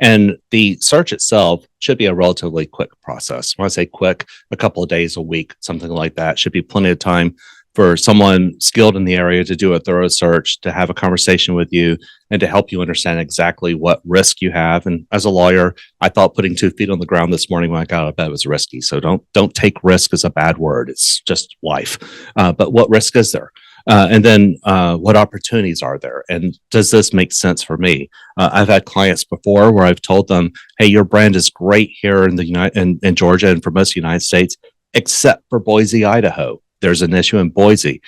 Speaker 2: And the search itself should be a relatively quick process. When I say quick, a couple of days, a week, something like that, should be plenty of time for someone skilled in the area to do a thorough search, to have a conversation with you, and to help you understand exactly what risk you have. And as a lawyer, I thought putting 2 feet on the ground this morning when I got out of bed was risky. So don't take risk as a bad word. It's just life. But what risk is there? And then what opportunities are there? And does this make sense for me? I've had clients before where I've told them, hey, your brand is great here in in Georgia and for most of the United States, except for Boise, Idaho. There's an issue in Boise.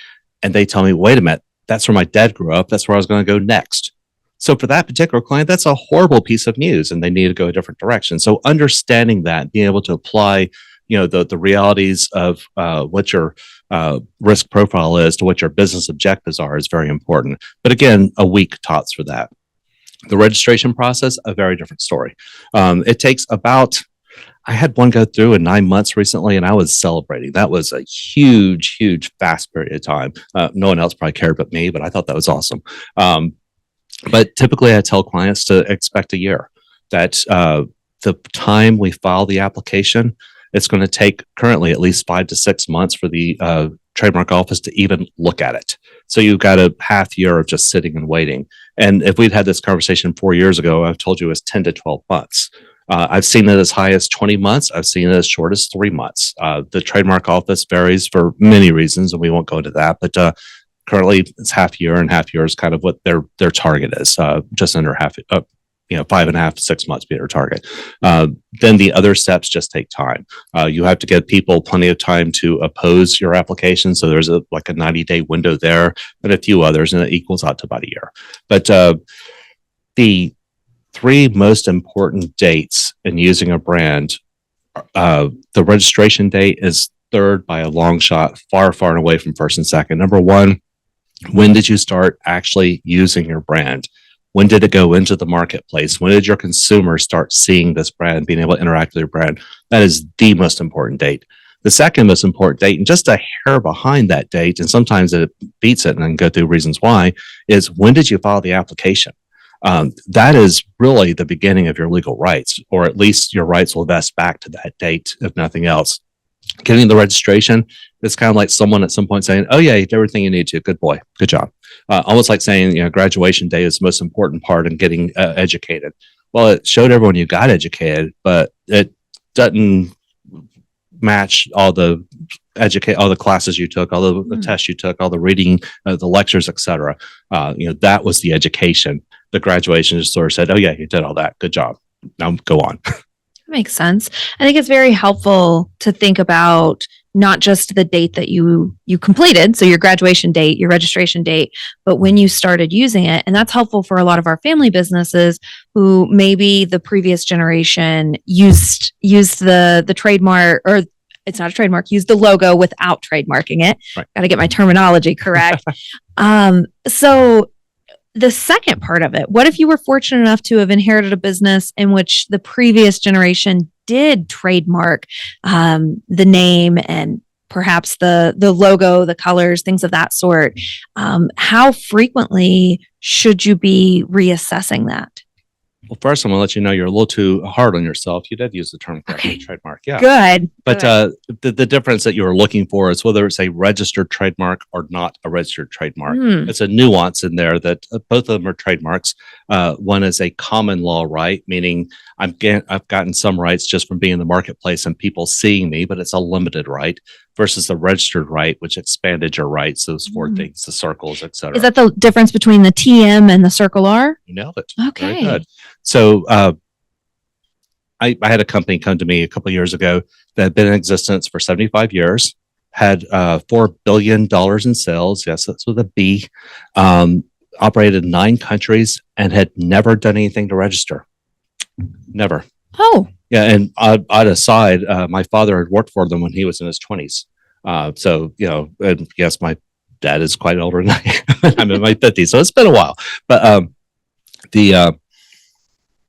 Speaker 2: And they tell me, wait a minute, that's where my dad grew up. That's where I was going to go next. So for that particular client, that's a horrible piece of news and they need to go a different direction. So understanding that, being able to apply, the realities of what your risk profile is to what your business objectives are is very important. But again, a week tops for that. The registration process, a very different story. It takes I had one go through in 9 months recently, and I was celebrating. That was a huge, huge, fast period of time. No one else probably cared but me, but I thought that was awesome. But typically, I tell clients to expect a year. That the time we file the application, it's going to take currently at least 5 to 6 months for the trademark office to even look at it. So you've got a half year of just sitting and waiting. And if we'd had this conversation 4 years ago, I've told you it was 10 to 12 months. I've seen it as high as 20 months. I've seen it as short as 3 months. The trademark office varies for many reasons, and we won't go into that. But currently, it's half year, and half year is kind of what their target is, just under half. 5.5 to 6 months be their target. Then the other steps just take time. You have to give people plenty of time to oppose your application. So there's a 90-day window there, and a few others, and it equals out to about a year. But the 3 most important dates in using a brand, the registration date is third by a long shot, far, far and away from first and second. Number 1, when did you start actually using your brand? When did it go into the marketplace? When did your consumers start seeing this brand, being able to interact with your brand? That is the most important date. The second most important date, and just a hair behind that date, and sometimes it beats it, and I can go through reasons why, is when did you file the application? That is really the beginning of your legal rights, or at least your rights will vest back to that date, if nothing else. Getting the registration, it's kind of like someone at some point saying, oh yeah, you did everything you need to. Good boy. Good job. Almost like saying, graduation day is the most important part in getting educated. Well, it showed everyone you got educated, but it doesn't match all the all the classes you took, all the tests you took, all the reading, the lectures, etc. That was the education. The graduation just sort of said, "Oh yeah, you did all that. Good job. Now go on."
Speaker 1: Makes sense. I think it's very helpful to think about not just the date that you completed, so your graduation date, your registration date, but when you started using it. And that's helpful for a lot of our family businesses who maybe the previous generation used the trademark, or it's not a trademark, used the logo without trademarking it. Right. Got to get my terminology correct. So the second part of it, what if you were fortunate enough to have inherited a business in which the previous generation did trademark the name and perhaps the logo, the colors, things of that sort? How frequently should you be reassessing that?
Speaker 2: Well, first, I'm going to let you know you're a little too hard on yourself. You did use the term correctly, trademark. Yeah.
Speaker 1: Good.
Speaker 2: But the difference that you're looking for is whether it's a registered trademark or not a registered trademark. It's a nuance in there that both of them are trademarks. One is a common law right, meaning I've gotten some rights just from being in the marketplace and people seeing me, but it's a limited right, versus the registered right, which expanded your rights, those four things, the circles, etc.
Speaker 1: Is that the difference between the TM and the circle R?
Speaker 2: You nailed it.
Speaker 1: Okay.
Speaker 2: Very good. So I had a company come to me a couple of years ago that had been in existence for 75 years, had $4 billion in sales. Yes, that's with a B. Operated in 9 countries and had never done anything to register. Never.
Speaker 1: Oh.
Speaker 2: Yeah. And odd aside, my father had worked for them when he was in his 20s. So, and yes, my dad is quite older than I am. I'm in my 50s. So it's been a while. But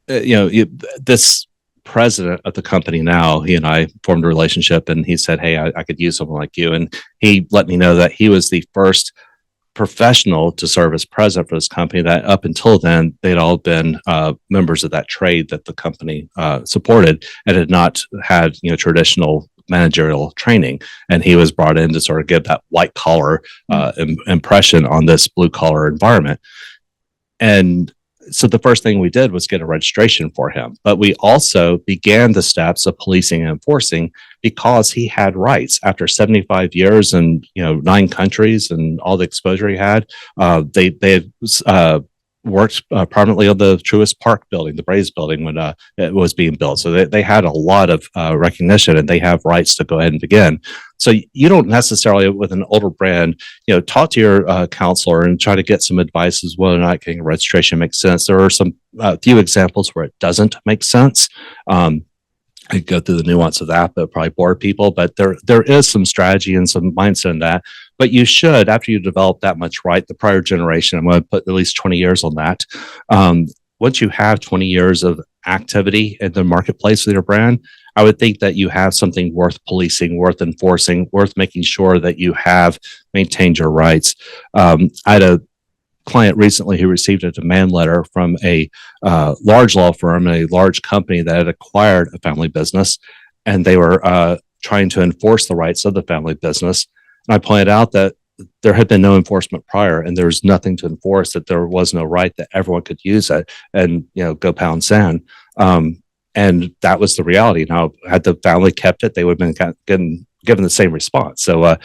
Speaker 2: this president of the company now, he and I formed a relationship, and he said, "Hey, I could use someone like you." And he let me know that he was the first professional to serve as president for this company, that up until then, they'd all been members of that trade that the company supported and had not had, traditional managerial training. And he was brought in to sort of give that white collar impression on this blue collar environment. And so the first thing we did was get a registration for him, but we also began the steps of policing and enforcing, because he had rights after 75 years and 9 countries and all the exposure he had. They had worked prominently on the Truist Park building, the Braves building, when it was being built. So they had a lot of recognition, and they have rights to go ahead and begin. So you don't necessarily, with an older brand, talk to your counselor and try to get some advice as whether or not getting a registration makes sense. There are some few examples where it doesn't make sense. I could go through the nuance of that, but probably bore people. But there is some strategy and some mindset in that. But you should, after you develop that much right, the prior generation, I'm going to put at least 20 years on that. Once you have 20 years of activity in the marketplace with your brand, I would think that you have something worth policing, worth enforcing, worth making sure that you have maintained your rights. I had a client recently who received a demand letter from a large law firm, a large company that had acquired a family business, and they were trying to enforce the rights of the family business. And I pointed out that there had been no enforcement prior, and there was nothing to enforce, that there was no right that everyone could use it and go pound sand. And that was the reality. Now, had the family kept it, they would have been given the same response. So,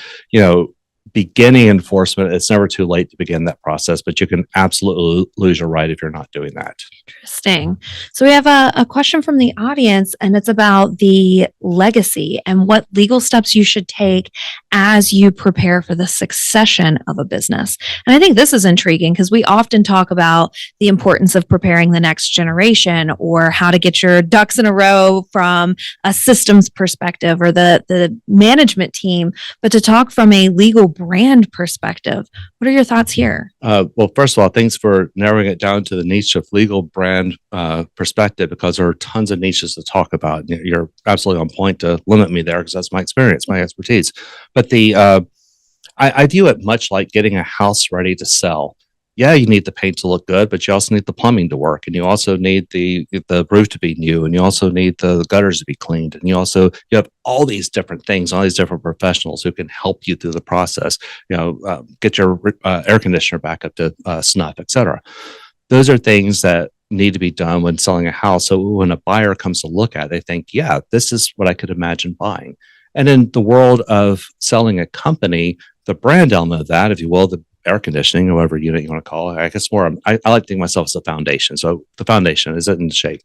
Speaker 2: beginning enforcement, it's never too late to begin that process, but you can absolutely lose your right if you're not doing that.
Speaker 1: Interesting. So we have a question from the audience, and it's about the legacy and what legal steps you should take as you prepare for the succession of a business. And I think this is intriguing because we often talk about the importance of preparing the next generation, or how to get your ducks in a row from a systems perspective or the management team, but to talk from a legal brand perspective, what are your thoughts here?
Speaker 2: Well, first of all, thanks for narrowing it down to the niche of legal brand perspective, because there are tons of niches to talk about. You're absolutely on point to limit me there, because that's my experience, my expertise. But I view it much like getting a house ready to sell. Yeah, you need the paint to look good, but you also need the plumbing to work, and you also need the roof to be new, and you also need the gutters to be cleaned, and you have all these different things, all these different professionals who can help you through the process. Get your air conditioner back up to snuff, etc. Those are things that need to be done when selling a house. So when a buyer comes to look at it, they think, yeah, this is what I could imagine buying. And in the world of selling a company, the brand element of that, if you will, the air conditioning, whatever unit you want to call it, I guess more, I like to think of myself as a foundation. So the foundation, is it in shape?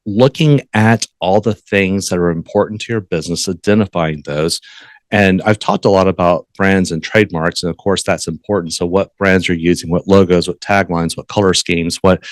Speaker 2: Looking at all the things that are important to your business, identifying those. And I've talked a lot about brands and trademarks, and of course that's important. So what brands are you using, what logos, what taglines, what color schemes, what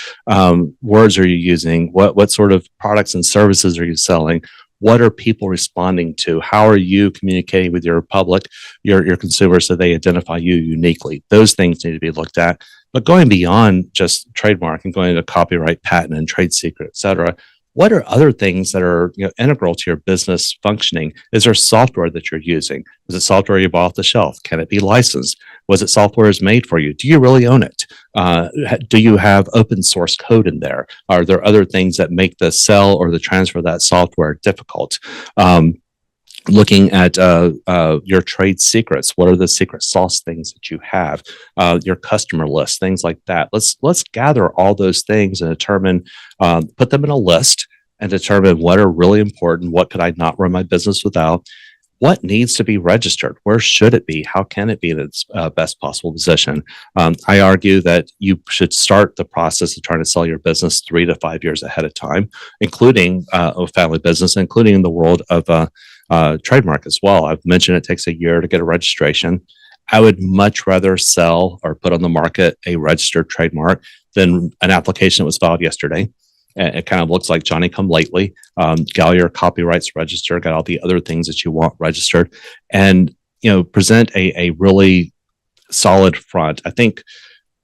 Speaker 2: words are you using, what sort of products and services are you selling? What are people responding to? How are you communicating with your public, your consumers, so they identify you uniquely? Those things need to be looked at. But going beyond just trademark and going into copyright, patent, and trade secret, et cetera, what are other things that are integral to your business functioning? Is there software that you're using? Is it software you bought off the shelf? Can it be licensed? Was it software is made for you? Do you really own it? Do you have open source code in there? Are there other things that make the sell or the transfer of that software difficult? Looking at your trade secrets, what are the secret sauce things that you have? Your customer list, things like that. Let's gather all those things and determine, put them in a list and determine what are really important. What could I not run my business without? What needs to be registered? Where should it be? How can it be in its best possible position? I argue that you should start the process of trying to sell your business 3 to 5 years ahead of time, including a family business, including in the world of trademark as well. I've mentioned it takes a year to get a registration. I would much rather sell or put on the market a registered trademark than an application that was filed yesterday. It kind of looks like Johnny come lately. Got all your copyrights registered, got all the other things that you want registered, and present a really solid front. I think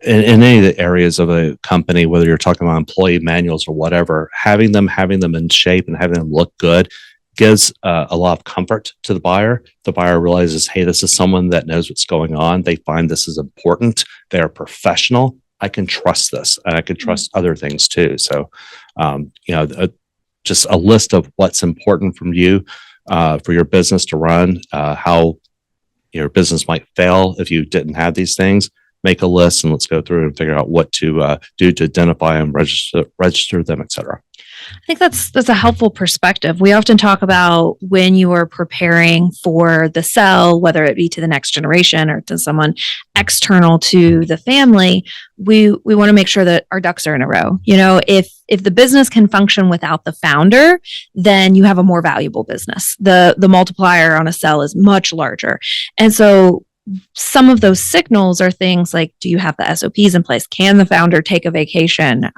Speaker 2: in any of the areas of a company, whether you're talking about employee manuals or whatever, having them in shape and having them look good gives a lot of comfort to the buyer. The buyer realizes, hey, this is someone that knows what's going on. They find this is important. They are professional. I can trust this, and I can trust other things too. So, just a list of what's important from you for your business to run, how your business might fail if you didn't have these things. Make a list and let's go through and figure out what to do to identify them, register them, et cetera.
Speaker 1: I think that's a helpful perspective. We often talk about when you are preparing for the sell, whether it be to the next generation or to someone external to the family, we want to make sure that our ducks are in a row. If the business can function without the founder, then you have a more valuable business. The multiplier on a sell is much larger. And so some of those signals are things like, do you have the SOPs in place? Can the founder take a vacation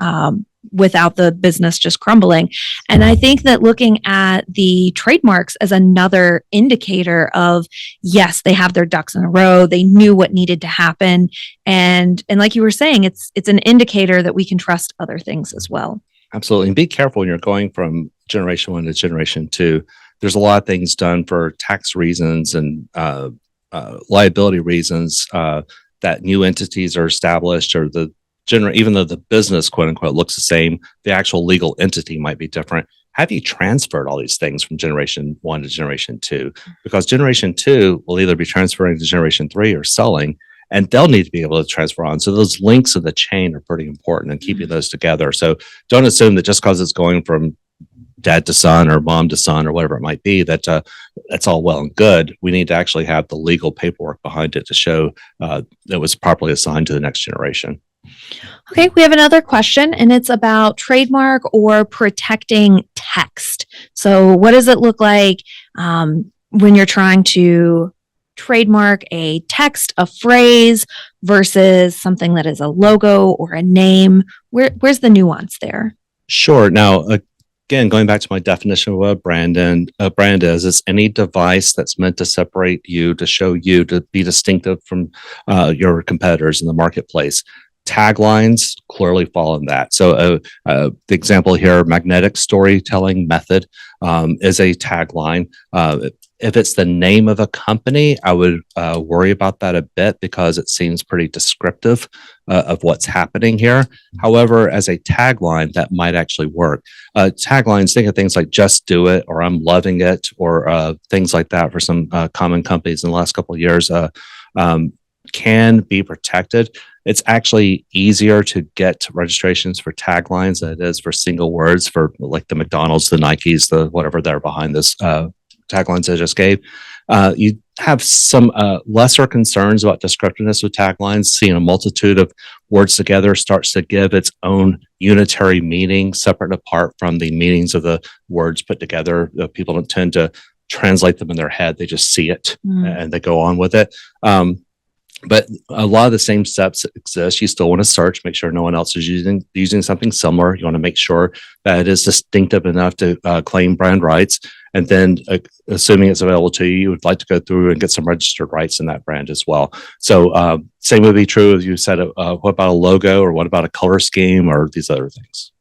Speaker 1: without the business just crumbling? And I think that looking at the trademarks as another indicator of, yes, they have their ducks in a row. They knew what needed to happen. And like you were saying, it's an indicator that we can trust other things as well.
Speaker 2: Absolutely. And be careful when you're going from generation 1 to generation 2. There's a lot of things done for tax reasons and liability reasons that new entities are established, or even though the business, quote unquote, looks the same, the actual legal entity might be different. Have you transferred all these things from generation 1 to generation 2? Because generation 2 will either be transferring to generation 3 or selling, and they'll need to be able to transfer on. So those links in the chain are pretty important, and keeping those together. So don't assume that just because it's going from dad to son or mom to son or whatever it might be, that's all well and good. We need to actually have the legal paperwork behind it to show that was properly assigned to the next generation.
Speaker 1: Okay, we have another question, and it's about trademark or protecting text. So what does it look like when you're trying to trademark a text, a phrase, versus something that is a logo or a name? Where's the nuance there?
Speaker 2: Sure. Now, again, going back to my definition of what a brand is, it's any device that's meant to separate you, to show you, to be distinctive from your competitors in the marketplace. Taglines clearly fall in that. So the example here, magnetic storytelling method, is a tagline. If it's the name of a company, I would worry about that a bit because it seems pretty descriptive of what's happening here. However, as a tagline, that might actually work. Taglines, think of things like "Just Do It" or "I'm loving it," or things like that for some common companies in the last couple of years. can be protected. It's actually easier to get registrations for taglines than it is for single words for like the McDonald's, the Nikes, the whatever they're behind this taglines I just gave. You have some lesser concerns about descriptiveness with taglines. Seeing a multitude of words together starts to give its own unitary meaning, separate and apart from the meanings of the words put together. People don't tend to translate them in their head. They just see it and they go on with it. But a lot of the same steps exist. You still want to search, make sure no one else is using something similar. You want to make sure that it is distinctive enough to claim brand rights. And then assuming it's available to you, you would like to go through and get some registered rights in that brand as well. So same would be true if you said, what about a logo, or what about a color scheme, or these other things?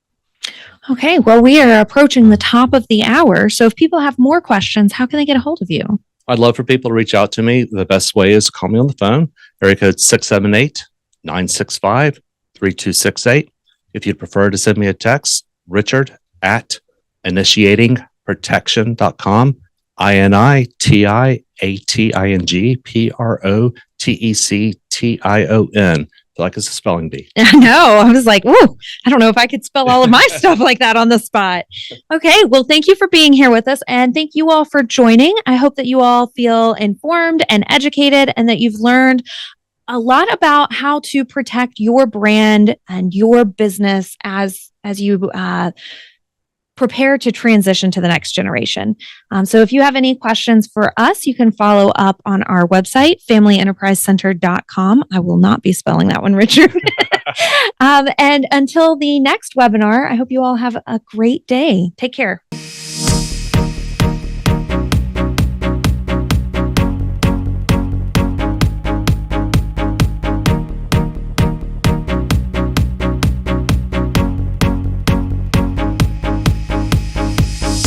Speaker 1: Okay, well, we are approaching the top of the hour. So if people have more questions, how can they get a hold of you?
Speaker 2: I'd love for people to reach out to me. The best way is call me on the phone, area code 678-965-3268. If you'd prefer to send me a text, richard@initiatingprotection.com, INITIATINGPROTECTION. I feel like it's a spelling bee.
Speaker 1: I know. I was like, ooh, I don't know if I could spell all of my stuff like that on the spot. Okay. Well, thank you for being here with us. And thank you all for joining. I hope that you all feel informed and educated, and that you've learned a lot about how to protect your brand and your business as you prepare to transition to the next generation. So if you have any questions for us, you can follow up on our website, familyenterprisecenter.com. I will not be spelling that one, Richard. And until the next webinar, I hope you all have a great day. Take care.